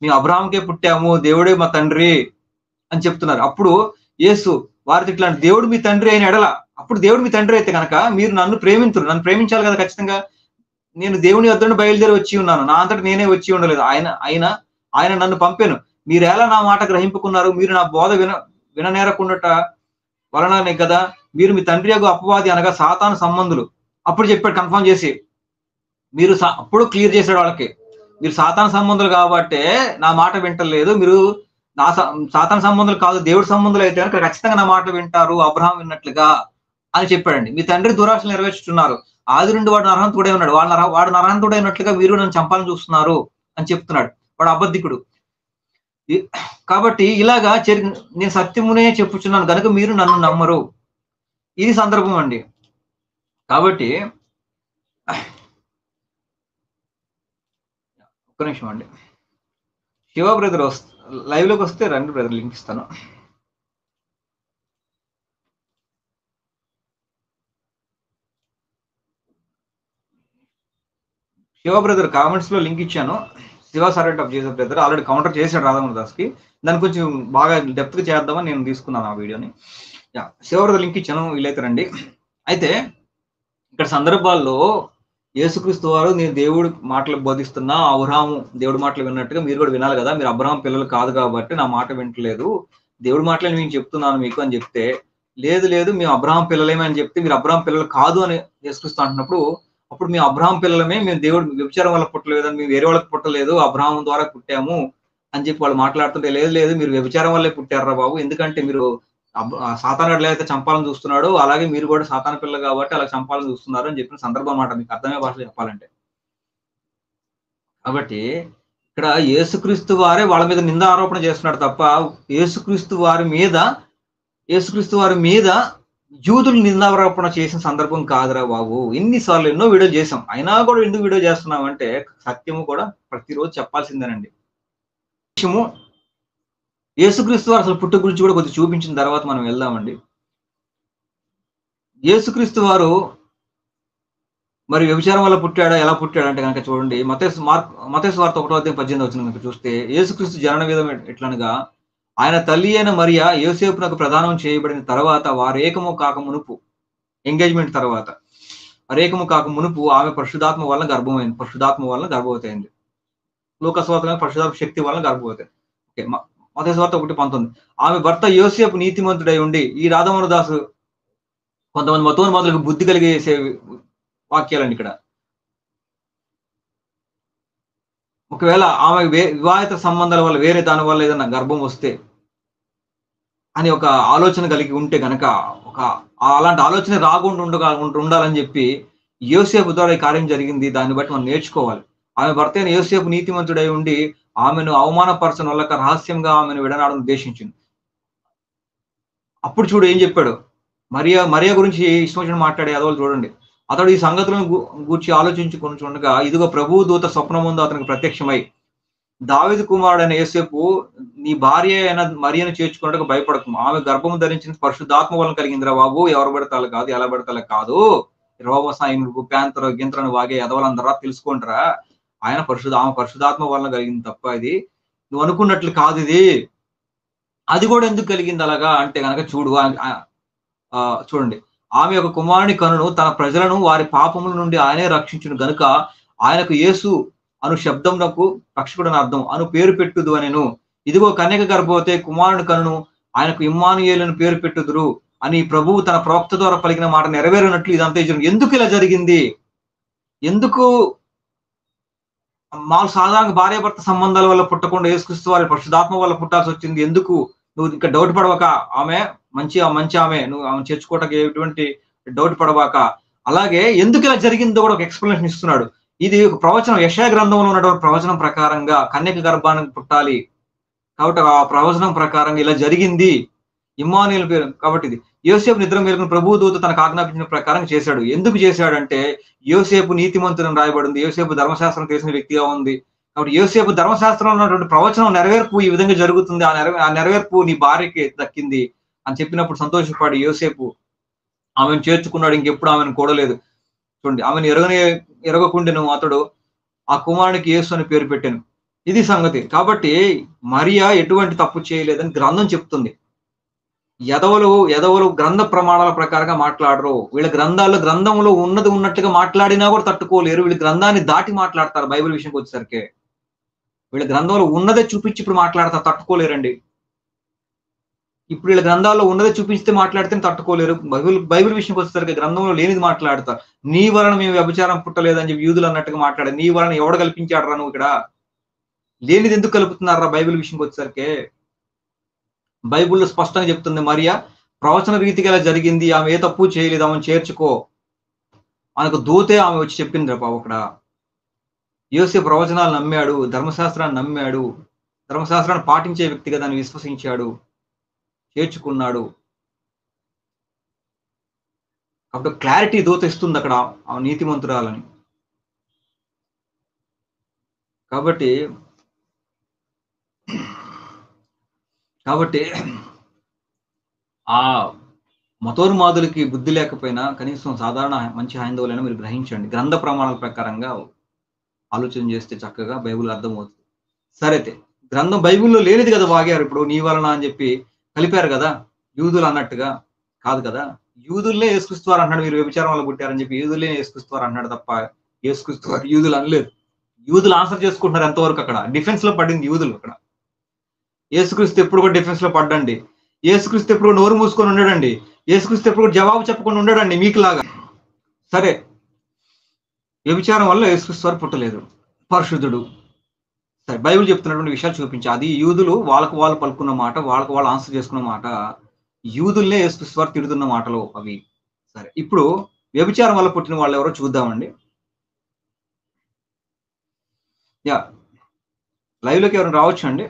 మేము అబ్రహాంకే పుట్టాము, దేవుడే మా తండ్రి అని చెప్తున్నారు. అప్పుడు యేసు వారితో ఇట్లా, దేవుడు మీ తండ్రి అయిన ఎడల, అప్పుడు దేవుడు మీ తండ్రి అయితే కనుక మీరు నన్ను ప్రేమించాలి కదా ఖచ్చితంగా. నేను దేవుని వద్దను బయలుదేరి వచ్చి ఉన్నాను, నా అంతటి నేనే వచ్చి ఉండలేదు, ఆయన నన్ను పంపాను. మీరు ఎలా నా మాట గ్రహింపుకున్నారు, మీరు నా బోధ విననేరకుండాట వలననే కదా మీరు మీ తండ్రి యొక్క అపవాది అనగా సాతాను సంబంధులు. అప్పుడు చెప్పాడు కన్ఫర్మ్ చేసి, మీరు అప్పుడు క్లియర్ చేశాడు వాళ్ళకి, మీరు సాతాను సంబంధులు కాబట్టే నా మాట వింటలేదు, మీరు నా సాతాను సంబంధులు కాదు దేవుడి సంబంధులు అయితే కనుక ఖచ్చితంగా నా మాట వింటారు అబ్రహాం విన్నట్లుగా అని చెప్పాడండి. మీ తండ్రి దురాశలు నెరవేర్చుతున్నారు, ఆది నుండి వాడు నరహంతుడే ఉన్నాడు, వాడు నరహంతుడే అయినట్లుగా మీరు నన్ను చంపాలని చూస్తున్నారు అని చెప్తున్నాడు. వాడు అబద్ధికుడు. కాబట్టి ఇలాగా నేను సత్యమునే చెప్పుచున్నాను కనుక మీరు నన్ను నమ్మరు. ఇది సందర్భం అండి. కాబట్టి ఒక్క నిమిషం అండి, శివ బ్రదర్ లైవ్ లోకి వస్తే రండి బ్రదర్, లింక్ ఇస్తాను. శివ బ్రదర్ కామెంట్స్ లో లింక్ ఇచ్చాను, Shiva servant of Jesus brother already counter చేశాడు రాధామోహన్ దాస్ కి, దాన్ని కొంచెం బాగా డెప్త్ గా చేద్దామని నేను తీసుకున్నాను ఆ వీడియోని. శివ బ్రదర్ లింక్ ఇచ్చాను, వీలైతే రండి. అయితే ఇక్కడ సందర్భాల్లో యేసుక్రీస్తు వారు, నేను దేవుడి మాటలు బోధిస్తున్నా, అబ్రహాము దేవుడి మాటలు విన్నట్టుగా మీరు కూడా వినాలి కదా, మీరు అబ్రహాం పిల్లలు కాదు కాబట్టి నా మాట వింటలేదు, దేవుడి మాటలు నేను చెప్తున్నాను మీకు అని చెప్తే, లేదు మేము అబ్రహాం పిల్లలేమే అని చెప్తే, మీరు అబ్రహాం పిల్లలు కాదు అని యేసుక్రీస్తు అంటున్నప్పుడు, అప్పుడు మేము అబ్రహాం పిల్లలమే, మేము దేవుడు వ్యభిచారం వల్ల పుట్టలేదని, మేము వేరే వాళ్ళకి పుట్టలేదు, అబ్రహాం ద్వారా పుట్టాము అని చెప్పి వాళ్ళు మాట్లాడుతుంటే, లేదు మీరు వ్యభిచారం వల్లే పుట్టారా బాబు, ఎందుకంటే మీరు సాతాను ఎట్లయితే చంపాలని చూస్తున్నాడు అలాగే మీరు కూడా సాతాను పిల్లలు కాబట్టి అలా చంపాలని చూస్తున్నారు అని చెప్పిన సందర్భం అన్నమాట, మీకు అర్థమయ్యే భాషలో చెప్పాలంటే. కాబట్టి ఇక్కడ యేసుక్రీస్తు వారే వాళ్ళ మీద నింద ఆరోపణ చేస్తున్నాడు తప్ప యేసుక్రీస్తు వారి మీద యూదులు నిందారోపణ చేసిన సందర్భం కాదురా బాబు. ఎన్నిసార్లు ఎన్నో వీడియోలు చేసాం, అయినా కూడా ఎందుకు వీడియో చేస్తున్నామంటే సత్యము కూడా ప్రతిరోజు చెప్పాల్సిందేనండి. విషయము యేసుక్రీస్తు వారు అసలు పుట్టు గురించి కూడా కొద్దిగా చూపించిన తర్వాత మనం వెళ్దామండి. యేసుక్రీస్తు వారు మరి వ్యభిచారం వల్ల పుట్టాడా, ఎలా పుట్టాడు అంటే కనుక చూడండి, మత్తయి వార్త 1:18 కనుక చూస్తే, యేసుక్రీస్తు జనన విధం ఎట్లనగా ఆయన తల్లి అయిన మరియా యోసేపునకు ప్రదానం చేయబడిన తర్వాత వారేకము కాక మునుపు, ఎంగేజ్మెంట్ తర్వాత వారేకము కాక మునుపు ఆమె పరిశుద్ధాత్మ వలన గర్భవతి అయింది. లూకా సువార్త పరిశుద్ధాత్మ శక్తి వలన గర్భవతి. ఓకే, మత్తయి వార్త 1:19 ఆమె భర్త యోసేపు నీతిమంతుడై ఉండి, ఈ రాధమోహన దాసు కొంతమంది మతోన్మాదులకు బుద్ధి కలిగేసే వాక్యాలండి ఇక్కడ. ఒకవేళ ఆమె వివాహిత సంబంధాల వల్ల వేరే దాని వల్ల ఏదైనా గర్భం వస్తే అని ఒక ఆలోచన కలిగి ఉంటే గనక అలాంటి ఆలోచన రాకుండా ఉండాలని చెప్పి యోసేపు ద్వారా ఈ కార్యం జరిగింది. దాన్ని బట్టి మనం నేర్చుకోవాలి. ఆమె భర్త అయిన యోసేపు నీతిమంతుడై ఉండి ఆమెను అవమానపరచడం వల్ల రహస్యంగా ఆమెను విడనాడని ఉద్దేశించింది. అప్పుడు చూడు ఏం చెప్పాడు, మరియా గురించి ఇష్టం వచ్చిన మాట్లాడే అదోళ్ళు చూడండి. అతడు ఈ సంగతులను గూర్చి ఆలోచించుకొని చూడగా, ఇదిగో ప్రభువు దూత స్వప్నముందు అతనికి ప్రత్యక్షమై, దావీదు కుమారుడైన యోసేపు, నీ భార్య అయిన మరియను చేర్చుకున్నట్టుగా భయపడకు, ఆమె గర్భము ధరించిన పరిశుద్ధాత్మ వలన కలిగిందిరా బాబు, ఎవరు పెడతాలు కాదు, ఎలా పెడతాలు కాదు, రోమసాయనుడు ప్యాంతరు గింతరను వాగే ఎదవలందరా తెలుసుకుంటారా, ఆమె పరిశుద్ధాత్మ వలన కలిగింది తప్ప ఇది నువ్వు అనుకున్నట్లు కాదు. ఇది అది కూడా ఎందుకు కలిగింది అలాగా అంటే కనుక చూడండి, ఆమె ఒక కుమారుని కనును, తన ప్రజలను వారి పాపముల నుండి ఆయనే రక్షించును గనుక ఆయనకు యేసు అను శబ్దమునకు రక్షకుడు అని అర్థం అను పేరు పెట్టుదు అనెను. ఇదిగో కన్యక గర్భవతి కుమారుని కనును, ఆయనకు ఇమ్మానుయేలును పేరు పెట్టుదురు అని ప్రభువు తన ప్రవక్త ద్వారా పలికిన మాట నెరవేరినట్లు ఇదంతా జరిగింది. ఎందుకు ఇలా జరిగింది? ఎందుకు సాధారణ భార్యాభర్త సంబంధాల వల్ల పుట్టకుండా యేసుక్రీస్తు వారి పరిశుద్ధాత్మ వల్ల పుట్టాల్సి వచ్చింది? ఎందుకు? నువ్వు ఇంకా డౌట్ పడవక, ఆమె మంచి ఆమె, నువ్వు ఆమె చేర్చుకోవటానికి ఎటువంటి డౌట్ పడవాక. అలాగే ఎందుకు ఇలా జరిగిందో కూడా ఒక ఎక్స్ప్లెనేషన్ ఇస్తున్నాడు. ఇది ఒక ప్రవచనం, యెషయా గ్రంథంలో ఉన్నటువంటి ప్రవచనం ప్రకారంగా కన్యక గర్భానికి పుట్టాలి కాబట్టి ఆ ప్రవచనం ప్రకారంగా ఇలా జరిగింది. ఇమ్మానుయేలు పేరు కాబట్టి ఇది యోసేపు నిద్ర మేలుకుని ప్రభువు దూత తనకు ఆజ్ఞాపించిన ప్రకారం చేశాడు. ఎందుకు చేశాడంటే యోసేపు నీతిమంతుని రాయబడింది, యోసేపు ధర్మశాస్త్రం తెలిసిన వ్యక్తిగా ఉంది కాబట్టి యోసేపు ధర్మశాస్త్రంలో ఉన్నటువంటి ప్రవచనం నెరవేర్పు ఈ విధంగా జరుగుతుంది, ఆ నెరవేర్పు నీ భార్యకి దక్కింది అని చెప్పినప్పుడు సంతోషపడి యోసేపు ఆమెను చేర్చుకున్నాడు. ఇంకెప్పుడు ఆమెను కూడలేదు. చూడండి, ఆమెను ఎరగకుండాను అతడు ఆ కుమారునికి యేసు అని పేరు పెట్టాను. ఇది సంగతి. కాబట్టి మరియా ఎటువంటి తప్పు చేయలేదని గ్రంథం చెప్తుంది. ఎదవలు గ్రంథ ప్రమాణాల ప్రకారంగా మాట్లాడరు. వీళ్ళ గ్రంథంలో ఉన్నది ఉన్నట్టుగా మాట్లాడినా కూడా తట్టుకోలేరు. వీళ్ళు గ్రంథాన్ని దాటి మాట్లాడతారు. బైబిల్ విషయంకి వచ్చేసరికి వీళ్ళ గ్రంథంలో ఉన్నదే చూపించి ఇప్పుడు మాట్లాడతారు, తట్టుకోలేరండి. ఇప్పుడు వీళ్ళ గ్రంథాల్లో ఉన్నదే చూపిస్తే మాట్లాడితే తట్టుకోలేరు. బైబిల్ విషయంకి వచ్చేసరికి గ్రంథంలో లేనిది మాట్లాడతారు. నీ వలన మేము వ్యభిచారం పుట్టలేదని చెప్పి యూదులు అన్నట్టుగా మాట్లాడారు. నీ వలన ఎవడు కల్పించాడరా నువ్వు ఇక్కడ? లేనిది ఎందుకు కలుపుతున్నారా? బైబిల్ విషయంకి వచ్చేసరికి బైబిల్లో స్పష్టంగా చెప్తుంది, మరియా ప్రవచన రీతిగా ఇలా జరిగింది, ఆమె ఏ తప్పు చేయలేదు, ఆమెను చేర్చుకో మనకు దూతే ఆమె వచ్చి చెప్పింది రా బాబు. అక్కడ యోసేపు ప్రవచనాలు నమ్మాడు, ధర్మశాస్త్రాన్ని నమ్మాడు, ధర్మశాస్త్రాన్ని పాటించే వ్యక్తిగా దాన్ని విశ్వసించాడు, చేర్చుకున్నాడు. కాబట్టి క్లారిటీ దూత ఇస్తుంది అక్కడ ఆ నీతిమంతురాలని. కాబట్టి ఆ మతోన్మాదులకి బుద్ధి లేకపోయినా కనీసం సాధారణ మంచి హైందవులైనా మీరు గ్రహించండి. గ్రంథ ప్రమాణాల ప్రకారంగా ఆలోచన చేస్తే చక్కగా బైబిల్ అర్థమవుతుంది. సరైతే గ్రంథం బైబిల్లో లేనిది కదా వాగారు ఇప్పుడు నీ వలన అని చెప్పి కలిపారు కదా, యూదులు అన్నట్టుగా కాదు కదా. యూదుల్లే యేసుక్రీస్తు వారు అన్నాడు, మీరు వ్యభిచారం వల్ల పుట్టారని చెప్పి యూదుల్లే యేసుక్రీస్తు వారు అన్నాడు తప్ప యేసుక్రీస్తు వారు యూదులు అనలేదు. యూదులు ఆన్సర్ చేసుకుంటున్నారు ఎంతవరకు. అక్కడ డిఫెన్స్ లో పడింది యూదులు. అక్కడ యేసుక్రీస్తు ఎప్పుడు కూడా డిఫెన్స్ లో పడ్డండి. యేసుక్రీస్తు ఎప్పుడు నోరు మూసుకొని ఉండడండి. యేసుక్రీస్తు ఎప్పుడు జవాబు చెప్పకుండా ఉండడండి మీకులాగా. సరే, వ్యభిచారం వల్ల యేసుక్రీస్తు వారు పుట్టలేదు, పరిశుద్ధుడు. సరే, బైబిల్ చెప్తున్నటువంటి విషయాలు చూపించి అది యూదులు వాళ్ళకు వాళ్ళు పలుకున్న మాట, వాళ్ళకు వాళ్ళు ఆన్సర్ చేసుకున్న మాట, యూదుల్నే యేసుక్రీస్తు వారు తిడుతున్న మాటలు అవి. సరే, ఇప్పుడు వ్యభిచారం వల్ల పుట్టిన వాళ్ళు ఎవరో చూద్దామండి. లైవ్లోకి ఎవరైనా రావచ్చు అండి.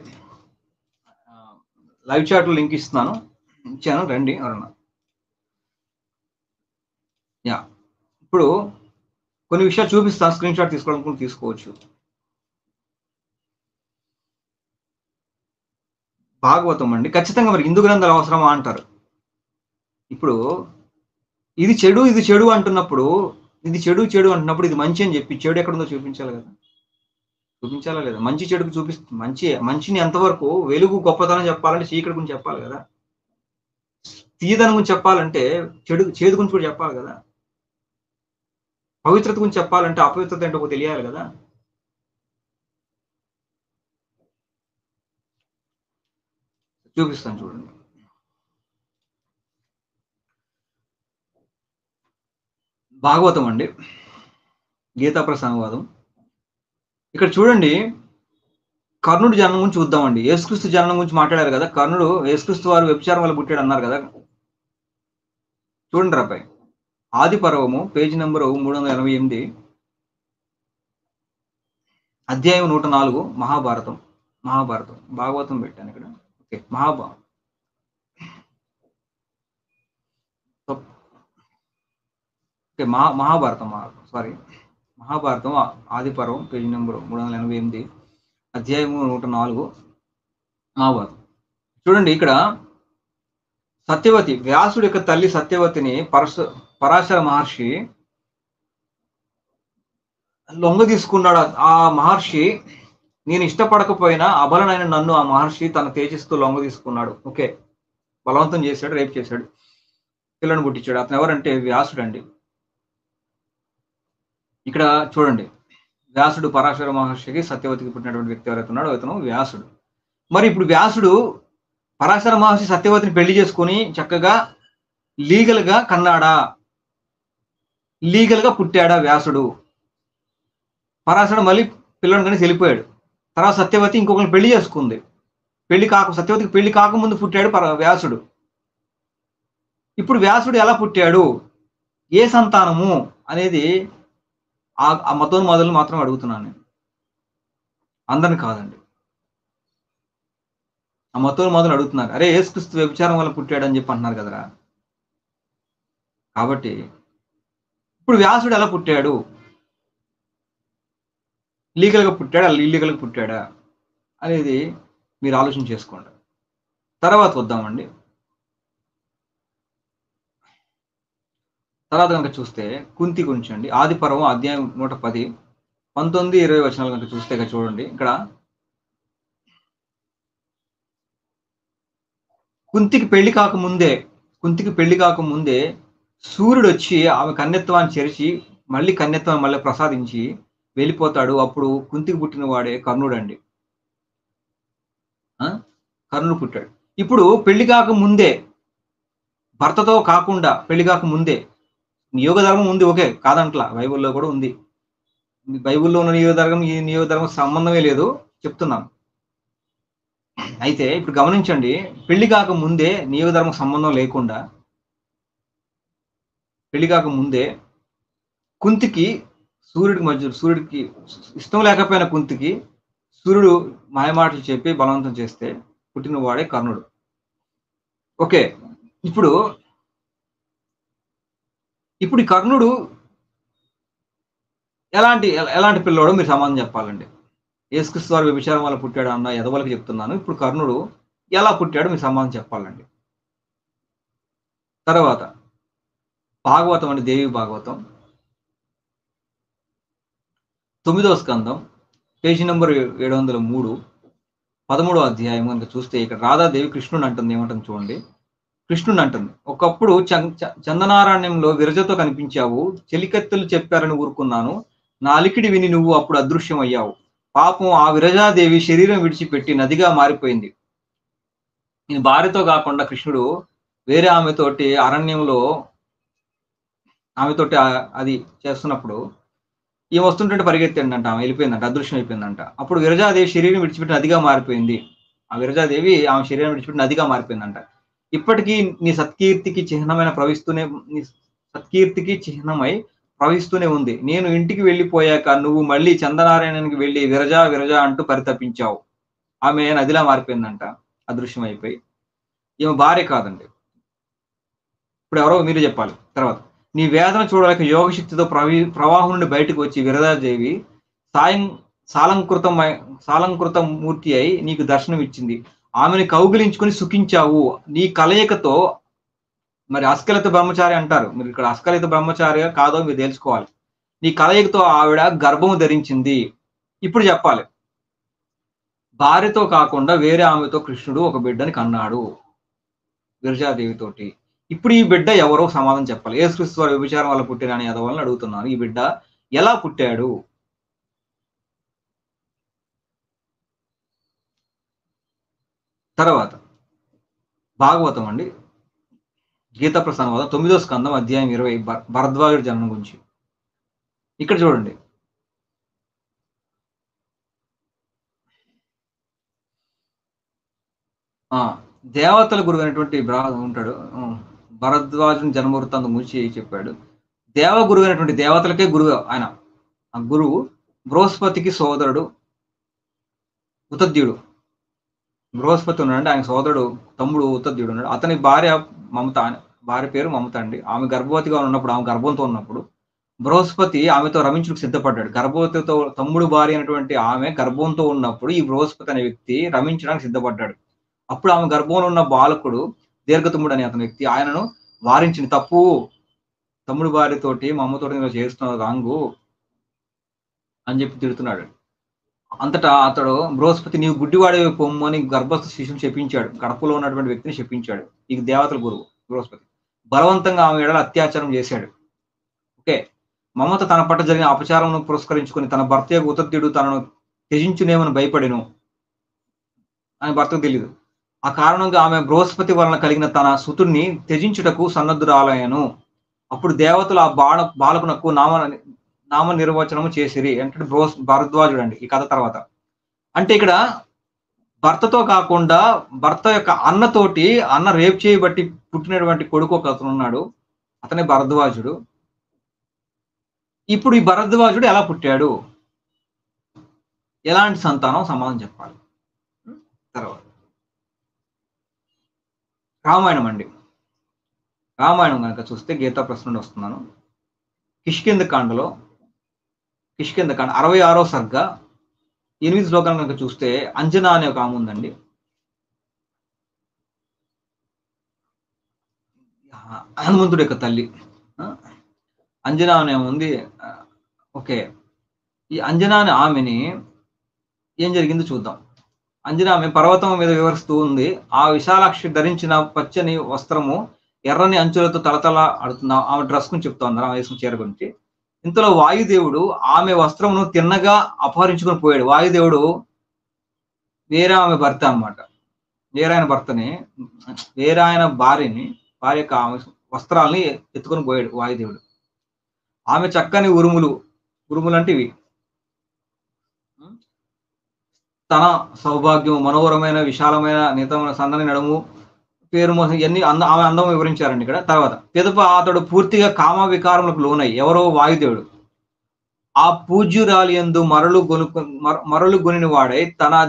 లైవ్ చాట్లో లింక్ ఇస్తాను, ఇచ్చాను, రండి ఎవరన్నా. యా, ఇప్పుడు కొన్ని విషయాలు చూపిస్తాను, స్క్రీన్ షాట్ తీసుకోవాలనుకుంటే తీసుకోవచ్చు. భాగవతం అండి, ఖచ్చితంగా మరి హిందూ గ్రంథాలు అవసరమా అంటారు. ఇప్పుడు ఇది చెడు ఇది చెడు అంటున్నప్పుడు, ఇది చెడు చెడు అంటున్నప్పుడు ఇది మంచి అని చెప్పి చెడు ఎక్కడుందో చూపించాలి కదా, చూపించాలా లేదా? మంచి చెడుకు చూపిస్తుంది, మంచిని ఎంతవరకు వెలుగు గొప్పతనం చెప్పాలంటే చీకటి గురించి చెప్పాలి కదా, తీయదనం గురించి చెప్పాలంటే చేదు గురించి కూడా చెప్పాలి కదా, పవిత్రత గురించి చెప్పాలంటే అపవిత్రత ఏంటో తెలియాలి కదా. చూపిస్తాను చూడండి. భాగవతం అండి, గీతా ప్రసంగవాదం. ఇక్కడ చూడండి, కర్ణుడి జననం గురించి చూద్దామండి. యేసుక్రీస్తు జననం గురించి మాట్లాడారు కదా, కర్ణుడు యేసుక్రీస్తు వారు వ్యభిచారం వల్ల పుట్టాడు అన్నారు కదా. చూడండి రాబాయ్, ఆది పర్వము పేజీ నెంబరు 388, అధ్యాయం 104, మహాభారతం. భాగవతం పెట్టాను ఇక్కడ. ఓకే, మహాభారతం ఆది పర్వం పేజీ నెంబరు 388, అధ్యాయము 104, మహాభారతం. చూడండి, ఇక్కడ సత్యవతి, వ్యాసుడి యొక్క తల్లి సత్యవతిని పరాశర మహర్షి లొంగ తీసుకున్నాడు. ఆ మహర్షి, నేను ఇష్టపడకపోయినా అబలనైన నన్ను ఆ మహర్షి తన తేజస్సుతో లొంగ తీసుకున్నాడు. ఓకే, బలవంతం చేశాడు, రేప్ చేశాడు, పిల్లను పుట్టించాడు. అతను ఎవరంటే వ్యాసుడు అండి. ఇక్కడ చూడండి, వ్యాసుడు పరాశర మహర్షికి సత్యవతికి పుట్టినటువంటి వ్యక్తి ఎవరైతే ఉన్నాడో అతను వ్యాసుడు. మరి ఇప్పుడు వ్యాసుడు పరాశర మహర్షి సత్యవతిని పెళ్లి చేసుకుని చక్కగా లీగల్గా కన్నాడా, లీగల్గా పుట్టాడా వ్యాసుడు? పరాశరుడు మళ్ళీ పిల్లని కానీ వెళ్ళిపోయాడు. తర్వాత సత్యవతి ఇంకొకరిని పెళ్లి చేసుకుంది. సత్యవతికి పెళ్లి కాకముందు పుట్టాడు వ్యాసుడు. ఇప్పుడు వ్యాసుడు ఎలా పుట్టాడు, ఏ సంతానము అనేది ఆ మతోన్మాదులు మాత్రం అడుగుతున్నాను నేను, అందరిని కాదండి. ఆ మతోన్మాదులు అడుగుతున్నారు, అరే యేసుక్రీస్తు వ్యభిచారం వల్ల పుట్టాడు అని చెప్పి అంటున్నారు కదరా. కాబట్టి ఇప్పుడు వ్యాసుడు ఎలా పుట్టాడు, లీగల్గా పుట్టాడా ఇల్లీగల్గా పుట్టాడా అనేది మీరు ఆలోచన చేసుకోండి. తర్వాత వద్దామండి. తర్వాత కనుక చూస్తే కుంతి గురించి అండి, ఆది పర్వం అధ్యాయం 110, 19, 20 వచనాలు కనుక చూస్తే చూడండి, ఇక్కడ కుంతికి పెళ్లి కాకముందే సూర్యుడు వచ్చి ఆమె కన్యత్వాన్ని చెరిచి మళ్ళీ కన్యత్వాన్ని మళ్ళీ ప్రసాదించి వెళ్ళిపోతాడు. అప్పుడు కుంతికి పుట్టిన వాడే కర్ణుడు అండి. కర్ణుడు పుట్టాడు. ఇప్పుడు పెళ్లి కాకముందే, భర్తతో కాకుండా పెళ్లి కాకముందే నియోగ ధర్మం ఉంది, ఓకే కాదంట్లా, బైబిల్లో కూడా ఉంది. బైబిల్లో ఉన్న ఈ నియోగ ధర్మం సంబంధమే లేదు చెప్తున్నాను. అయితే ఇప్పుడు గమనించండి, పెళ్లి కాకముందే నియోగ ధర్మం సంబంధం లేకుండా పెళ్లి కాకముందే కుంతికి సూర్యుడికి ఇష్టం లేకపోయిన కుంతికి సూర్యుడు మాయమాటలు చెప్పి బలవంతం చేస్తే పుట్టిన వాడే కర్ణుడు. ఓకే, ఇప్పుడు ఈ కర్ణుడు ఎలాంటి పిల్లోడో మీరు సమాధానం చెప్పాలండి. యేసుక్రీస్తు వారు వ్యభిచారం వల్ల పుట్టాడు అన్న ఎదవలకు చెప్తున్నాను. ఇప్పుడు కర్ణుడు ఎలా పుట్టాడో మీరు సమాధానం చెప్పాలండి. తర్వాత భాగవతం అండి, దేవి భాగవతం 9వ స్కందం పేజీ నెంబర్ 703, 13వ అధ్యాయం కనుక చూస్తే ఇక్కడ రాధాదేవి కృష్ణుని అంటుంది. ఏమంటుంది చూడండి, కృష్ణుని అంటుంది, ఒకప్పుడు చందనారణ్యంలో విరజతో కనిపించావు, చెలికత్తెలు చెప్పారని ఊరుకున్నాను, నా అలికిడి విని నువ్వు అప్పుడు అదృశ్యమయ్యావు. పాపం ఆ విరజాదేవి శరీరం విడిచిపెట్టి నదిగా మారిపోయింది. నేను భార్యతో కాకుండా కృష్ణుడు వేరే ఆమెతోటి అరణ్యంలో అది చేస్తున్నప్పుడు ఈమె వస్తుంటే పరిగెత్తిందంట, ఆమె వెళ్ళిపోయిందంట, అదృశ్యం అయిపోయిందంట. అప్పుడు విరజాదేవి శరీరం విడిచిపెట్టి నదిగా మారిపోయింది. ఆ విరజాదేవి ఆమె శరీరం విడిచిపెట్టి నదిగా మారిపోయిందంట. ఇప్పటికీ నీ సత్కీర్తికి చిహ్నమై ప్రవహిస్తూనే ఉంది. నేను ఇంటికి వెళ్ళిపోయాక నువ్వు మళ్ళీ చందనారాయణనికి వెళ్ళి విరజా విరజా అంటూ పరితపించావు. ఆమె నదిలా మారిపోయిందంట అదృశ్యమైపోయి. ఈమె భార్య కాదండి. ఇప్పుడు ఎవరో మీరే చెప్పాలి తర్వాత. నీ వేదన చూడలేక యోగశక్తితో ప్రవాహం నుండి బయటకు వచ్చి విరజాదేవి సాలంకృత మూర్తి అయి నీకు దర్శనం ఇచ్చింది. ఆమెను కౌగిలించుకొని సుఖించావు. నీ కలయికతో మరి అస్కలిత బ్రహ్మచారి అంటారు. మీరు ఇక్కడ అస్కలిత బ్రహ్మచారి కాదో మీరు తెలుసుకోవాలి. నీ కలయికతో ఆవిడ గర్భము ధరించింది. ఇప్పుడు చెప్పాలి. భార్యతో కాకుండా వేరే ఆమెతో కృష్ణుడు ఒక బిడ్డని కన్నాడు విరజాదేవితోటి. ఇప్పుడు ఈ బిడ్డ ఎవరో సమాధానం చెప్పాలి. యేసుక్రీస్తు వారి వ్యభిచారం వల్ల పుట్టినని అదవలని అడుగుతున్నాను. ఈ బిడ్డ ఎలా పుట్టాడు? తర్వాత భాగవతం అండి, గీతా ప్రసంగం 9వ స్కందం అధ్యాయం 20 భరద్వాజుడి జన్మం గురించి. ఇక్కడ చూడండి. దేవతల గురువు అయినటువంటి ఉంటాడు. భరద్వాజుని జన్మ వృత్తాంతం గురించి చెప్పాడు. దేవగురువు అయినటువంటి దేవతలకే గురువు ఆయన. ఆ గురువు బృహస్పతికి సోదరుడు ఉతద్యుడు. బృహస్పతి ఉన్నాడు, ఆయన సోదరుడు తమ్ముడు ఉతద్యుడు ఉన్నాడు. అతని భార్య మమత, భార్య పేరు మమత అండి. ఆమె గర్భవతిగా ఉన్నప్పుడు, ఆమె గర్భంతో ఉన్నప్పుడు బృహస్పతి ఆమెతో రమించుకు సిద్ధపడ్డాడు. గర్భవతితో తమ్ముడు భార్య అయినటువంటి ఆమె గర్భంతో ఉన్నప్పుడు ఈ బృహస్పతి అనే వ్యక్తి రమించడానికి సిద్ధపడ్డాడు. అప్పుడు ఆమె గర్భంలో ఉన్న బాలకుడు దీర్ఘతముడు అనే అతని వ్యక్తి ఆయనను వారించిన తప్పు, తమ్ముడు భార్యతోటి మా అమ్మతోటి ఇలా చేస్తున్నావు రాంగు అని చెప్పి తిడుతున్నాడు. అంతటా అతడు బృహస్పతి నీవు గుడ్డివాడే పొమ్ము అని గర్భస్థ శిశువుని చెప్పించాడు. గడపలో ఉన్నటువంటి వ్యక్తిని చెప్పించాడు. ఈ దేవతల గురువు బృహస్పతి బలవంతంగా ఆమె ఎడల అత్యాచారం చేశాడు. ఓకే, మమత తన పట్ల జరిగిన అపచారం పురస్కరించుకుని తన భర్త యొక్క ఉతద్యుడు తనను త్యజించునేమని భయపడెను. ఆయన భర్తకు తెలియదు. ఆ కారణంగా ఆమె బృహస్పతి వలన కలిగిన తన సుతుడిని త్యజించుటకు సన్నద్ధురాలయను. అప్పుడు దేవతలు ఆ బాలకునకు నామ నిర్వచనము చేసిరి. అంటే భరద్వాజుడు అండి ఈ కథ తర్వాత. అంటే ఇక్కడ భర్తతో కాకుండా భర్త యొక్క అన్నతోటి, అన్న రేపు చేయబట్టి పుట్టినటువంటి కొడుకు ఒక అతను ఉన్నాడు, అతనే భరద్వాజుడు. ఇప్పుడు ఈ భరద్వాజుడు ఎలా పుట్టాడు, ఎలాంటి సంతానం, సమాధానం చెప్పాలి. తర్వాత రామాయణం అండి. రామాయణం కనుక చూస్తే గీతా ప్రశ్న నుండి వస్తున్నాను. కిష్కింధకాండ 66వ సర్గ 8 శ్లోకాలు కనుక చూస్తే అంజనా అనే ఒక ఆమె ఉందండి. హనుమంతుడి యొక్క తల్లి అంజనా అనే ఉంది. ఓకే, ఈ అంజనా అనే ఆమెని ఏం జరిగిందో చూద్దాం. అంజనా ఆమె పర్వతం మీద వివరిస్తూ ఉంది. ఆ విశాలాక్షి ధరించిన పచ్చని వస్త్రము ఎర్రని అంచులతో తలతల ఆడుతున్న ఆమె డ్రెస్ గురించి చెప్తా ఉన్నారు, ఆమె వేసిన చీర గురించి. ఇంతలో వాయుదేవుడు ఆమె వస్త్రమును తిన్నగా అపహరించుకొని పోయాడు. వాయుదేవుడు వేరే ఆమె భర్త అన్నమాట. వేరే ఆయన భార్య యొక్క ఆమె వస్త్రాలని ఎత్తుకొని పోయాడు వాయుదేవుడు. ఆమె చక్కని ఉరుములు అంటే ఇవి తన సౌభాగ్యం, మనోహరమైన విశాలమైన నితమైన సన్నని నడుము, పేరు మోసం, ఇవన్నీ ఆమె అందం వివరించారండి ఇక్కడ. తర్వాత పిదప అతడు పూర్తిగా కామ వికారములకు లోనై, ఎవరో వాయుదేవుడు, ఆ పూజ్యురాలి యందు మరలు గొనిన వాడై తన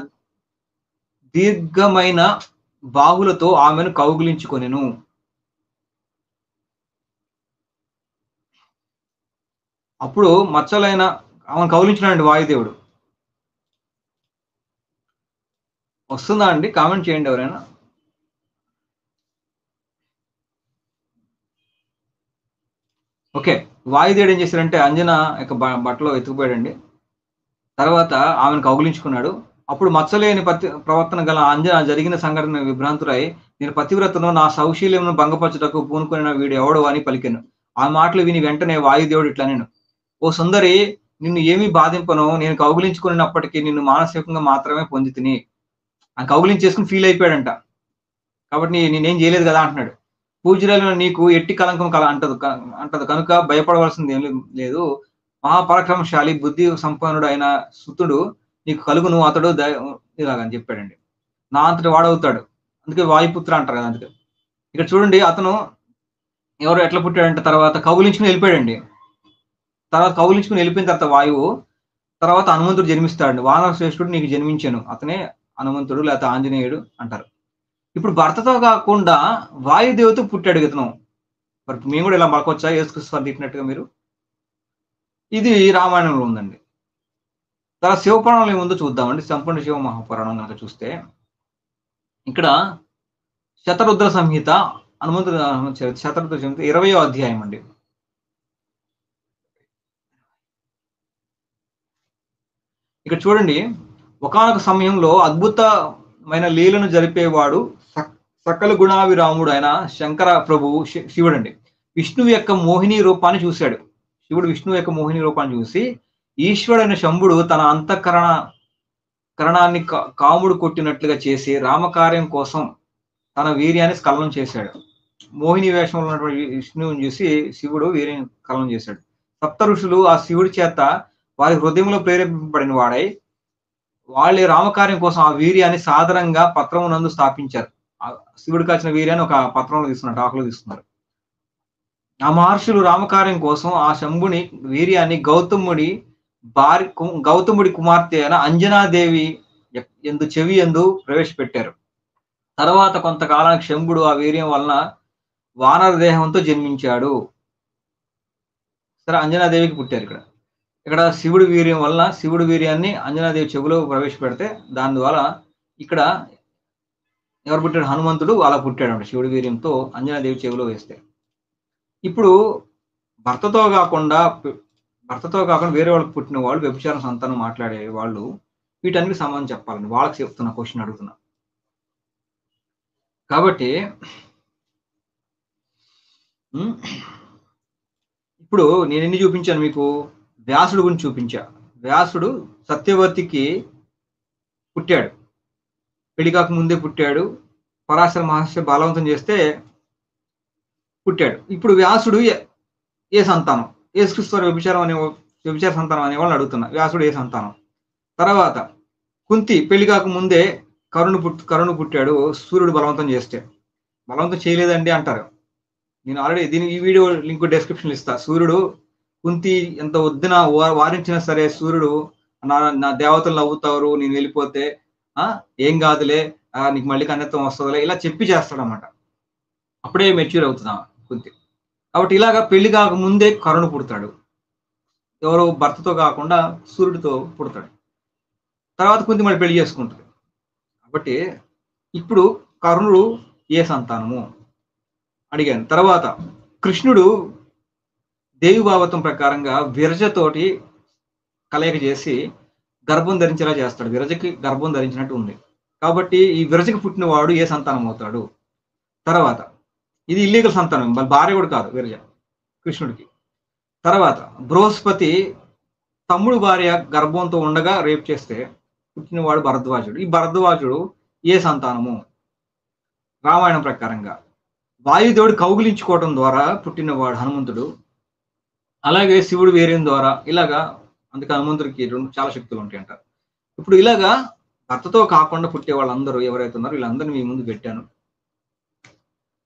దీర్ఘమైన బాహులతో ఆమెను కౌగిలించుకొనెను. అప్పుడు మచ్చలైన ఆమెను కౌగిలించినాడండి వాయుదేవుడు. వస్తుందా అండి? కామెంట్ చేయండి ఎవరైనా. ఓకే, వాయుదేవుడు ఏం చేశాడంటే అంజనా యొక్క బట్టలో ఎత్తుకుపోయాడండి. తర్వాత ఆమెను కౌగిలించుకున్నాడు. అప్పుడు మచ్చలేని ప్రవర్తన గల అంజన జరిగిన సంఘటన విభ్రాంతురై, నేను పతివ్రతను నా సౌశీల్యమును భంగపరచుటకు పూనుకొనిన వీడు ఎవడు అని పలికెను. ఆ మాటలు విని వెంటనే వాయుదేవుడు ఇట్లా నేను, ఓ సుందరి, నిన్ను ఏమీ బాధింపను, నేను కౌగిలించుకున్నప్పటికీ నిన్ను మానసికంగా మాత్రమే పొంది తిని. ఆయన కౌగిలించేసుకుని ఫీల్ అయిపోయాడంట. కాబట్టి నేనేం చేయలేదు కదా అంటున్నాడు. పూజ్యురాలు నీకు ఎట్టి కలంకం అంటదు కనుక భయపడవలసింది ఏం లేదు. మహాపరాక్రమశాలి బుద్ధి సంపన్నుడు అయిన సుతుడు నీకు కలుగును, అతడు ఇలాగని చెప్పాడండి. నా అంతటి వాడవుతాడు, అందుకే వాయుపుత్ర అంటారు కదా. అందుకే ఇక్కడ చూడండి, అతను ఎవరు ఎట్లా పుట్టాడంటే తర్వాత కౌగిలించుకుని వెళ్ళిపోయాడండి. తర్వాత కౌలించుకుని వెళ్ళిపోయిన తర్వాత వాయువు, తర్వాత హనుమంతుడు జన్మిస్తాడు. వానర శ్రేష్ఠుడు నీకు జన్మించాను, అతనే హనుమంతుడు లేకపోతే ఆంజనేయుడు అంటారు. ఇప్పుడు భర్తతో కాకుండా వాయుదేవత పుట్టాడు ఇతను. మరి మేము కూడా ఇలా పలకొచ్చా యేసుక్రీస్తు వారు తిట్టినట్టుగా మీరు? ఇది రామాయణంలో ఉందండి. తర్వాత శివపురాణంలో ఏముందో చూద్దామండి. సంపూర్ణ శివ మహాపురాణం కనుక చూస్తే ఇక్కడ శతరుద్ర సంహిత హనుమంతుడు శతరుద్ర సంహిత 20వ అధ్యాయం అండి. ఇక్కడ చూడండి, ఒకానొక సమయంలో అద్భుతమైన లీలను జరిపేవాడు సకల గుణావిరాముడు అయిన శంకర ప్రభువు శివుడు అండి. విష్ణువు యొక్క మోహిని రూపాన్ని చూశాడు. శివుడు విష్ణువు యొక్క మోహిని రూపాన్ని చూసి ఈశ్వరుడైన శంభుడు తన అంతఃకరణాన్ని కాముడు కొట్టినట్లుగా చేసి రామకార్యం కోసం తన వీర్యాన్ని స్ఖలనం చేశాడు. మోహిని వేషంలో ఉన్నటువంటి విష్ణువుని చూసి శివుడు వీర్యం స్ఖలనం చేశాడు. సప్త ఋషులు ఆ శివుడి చేత వారి హృదయంలో ప్రేరేపింపబడిన వాడై వాళ్ళే రామకార్యం కోసం ఆ వీర్యాన్ని సాధారణంగా పత్రమునందు స్థాపించారు. శివుడికి వచ్చిన వీర్యాన్ని ఒక పత్రంలో తీసుకున్నారు, ఆకులో తీసుకున్నారు. ఆ మహర్షులు రామకార్యం కోసం ఆ శంభుని వీర్యాన్ని గౌతముడి కుమార్తె అయిన అంజనాదేవి ఎందు చెవి ఎందు ప్రవేశపెట్టారు. తర్వాత కొంతకాలానికి శంభుడు ఆ వీర్యం వలన వానర దేహంతో జన్మించాడు. సరే, అంజనాదేవికి పుట్టారు. ఇక్కడ శివుడి వీర్యం వలన శివుడి వీర్యాన్ని అంజనాదేవి చెవిలో ప్రవేశపెడితే దాని ద్వారా ఇక్కడ ఎవరు పుట్టాడు? హనుమంతుడు అలా పుట్టాడు అంటే శివుడి వీర్యంతో అంజనాదేవి చెవిలో వేస్తే. ఇప్పుడు భర్తతో కాకుండా వేరే వాళ్ళకి పుట్టిన వాళ్ళు వ్యభిచారం సంతానం మాట్లాడే వాళ్ళు వీటన్నిటికి సమాధానం చెప్పాలండి. వాళ్ళకి చెప్తున్నా, క్వశ్చన్ అడుగుతున్నా. కాబట్టి ఇప్పుడు నేను ఎన్ని చూపించాను మీకు? వ్యాసుడు గురించి చూపించా. వ్యాసుడు సత్యవతికి పుట్టాడు, పెళ్లి కాక ముందే పుట్టాడు. పరాశర మహర్షి బలవంతం చేస్తే పుట్టాడు. ఇప్పుడు వ్యాసుడు ఏ సంతానం? యేసుక్రీస్తు వ్యభిచార సంతానం అనే వాళ్ళని అడుగుతున్నా. వ్యాసుడు ఏ సంతానం? తర్వాత కుంతి పెళ్లి కాక ముందే కరుణ పుట్టాడు, సూర్యుడు బలవంతం చేస్తే. బలవంతం చేయలేదండి అంటారు. నేను ఆల్రెడీ ఈ వీడియో లింక్ డిస్క్రిప్షన్ ఇస్తా. సూర్యుడు కుంతి ఎంత వద్దున వారించినా సరే సూర్యుడు నా దేవతలు నవ్వుతారు నేను వెళ్ళిపోతే, ఏం కాదులే, నీకు మళ్ళీ కన్యత్వం వస్తుందిలే, ఇలా చెప్పి చేస్తాడనమాట. అప్పుడే మెచ్యూర్ అవుతుందా కుంతి. కాబట్టి ఇలాగా పెళ్లి కాక ముందే కరుణ పుడతాడు. ఎవరో భర్తతో కాకుండా సూర్యుడితో పుడతాడు. తర్వాత కుంతి మళ్ళీ పెళ్లి చేసుకుంటుంది. కాబట్టి ఇప్పుడు కరుణుడు ఏ సంతానము అడిగాను. తర్వాత కృష్ణుడు దేవి భావత్వం ప్రకారంగా విరజతోటి కలయిక చేసి గర్భం ధరించేలా చేస్తాడు. విరజకి గర్భం ధరించినట్టు ఉంది. కాబట్టి ఈ విరజకి పుట్టిన వాడు ఏ సంతానం అవుతాడు? తర్వాత ఇది ఇల్లీగల్ సంతానం, భార్య కూడా కాదు విరజ కృష్ణుడికి. తర్వాత బృహస్పతి తమ్ముడు భార్య గర్భంతో ఉండగా రేపు చేస్తే పుట్టినవాడు భరద్వాజుడు. ఈ భరద్వాజుడు ఏ సంతానము? రామాయణం ప్రకారంగా వాయుదేవుడు కౌగిలించుకోవడం ద్వారా పుట్టినవాడు హనుమంతుడు. అలాగే శివుడు వీర్యం ద్వారా, ఇలాగా. అందుకే హనుమంతుడికి చాలా శక్తులు ఉంటాయి అంటారు. ఇప్పుడు ఇలాగా భర్తతో కాకుండా పుట్టే వాళ్ళందరూ ఎవరైతే ఉన్నారో వీళ్ళందరినీ మీ ముందు పెట్టాను.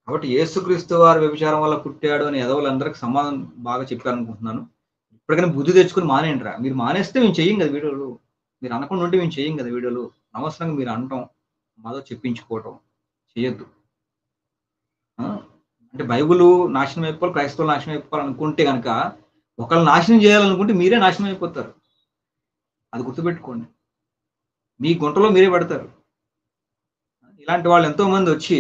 కాబట్టి యేసుక్రీస్తు వారు వ్యభిచారం వల్ల పుట్టాడు అని ఎదవలందరికీ సమాధానం బాగా చెప్పారనుకుంటున్నాను. ఇప్పటికైనా బుద్ధి తెచ్చుకుని మానేయండిరా. మీరు మానేస్తే మేము చెయ్యం కదా వీడియోలు, మీరు అనకుండా ఉంటే మేము చెయ్యం కదా వీడియోలు. అనవసరంగా మీరు అనటం, మాతో చెప్పించుకోవటం చేయొద్దు. అంటే బైబుల్ నాశనం అయిపోవాలి, క్రైస్తవులు నాశనం అయిపోవాలి అనుకుంటే కనుక, ఒకళ్ళు నాశనం చేయాలనుకుంటే మీరే నాశనం అయిపోతారు. అది గుర్తుపెట్టుకోండి. మీ గుంటలో మీరే పడతారు. ఇలాంటి వాళ్ళు ఎంతో మంది వచ్చి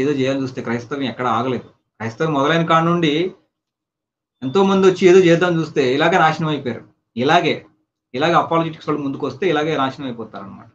ఏదో చేయాలని చూస్తే క్రైస్తవం ఎక్కడ ఆగలేదు. క్రైస్తవం మొదలైన కాడ నుండి ఎంతో మంది వచ్చి ఏదో చేద్దాం చూస్తే ఇలాగే నాశనం అయిపోయారు. ఇలాగే అపాలజిటిక్స్ వాళ్ళు ముందుకు వస్తే ఇలాగే నాశనం అయిపోతారు అనమాట.